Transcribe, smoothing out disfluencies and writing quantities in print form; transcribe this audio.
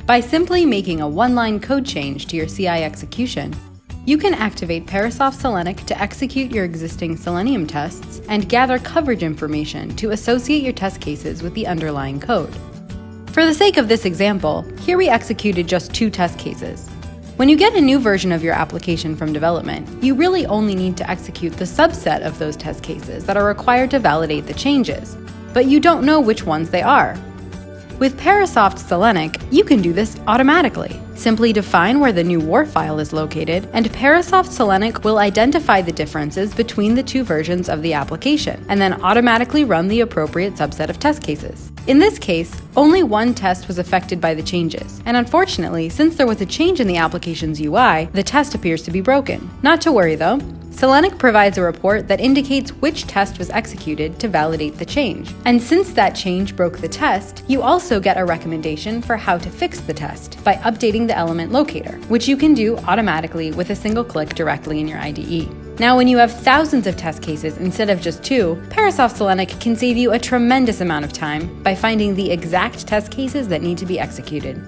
By simply making a one-line code change to your CI execution, you can activate Parasoft Selenic to execute your existing Selenium tests and gather coverage information to associate your test cases with the underlying code. For the sake of this example, here we executed just 2 test cases. When you get a new version of your application from development, you really only need to execute the subset of those test cases that are required to validate the changes, but you don't know which ones they are. With Parasoft Selenic, you can do this automatically. Simply define where the new war file is located, and Parasoft Selenic will identify the differences between the 2 versions of the application, and then automatically run the appropriate subset of test cases. In this case, only one test was affected by the changes, and unfortunately, since there was a change in the application's UI, the test appears to be broken. Not to worry though. Selenic provides a report that indicates which test was executed to validate the change. And since that change broke the test, you also get a recommendation for how to fix the test by updating the element locator, which you can do automatically with a single click directly in your IDE. Now, when you have thousands of test cases instead of just 2, Parasoft Selenic can save you a tremendous amount of time by finding the exact test cases that need to be executed.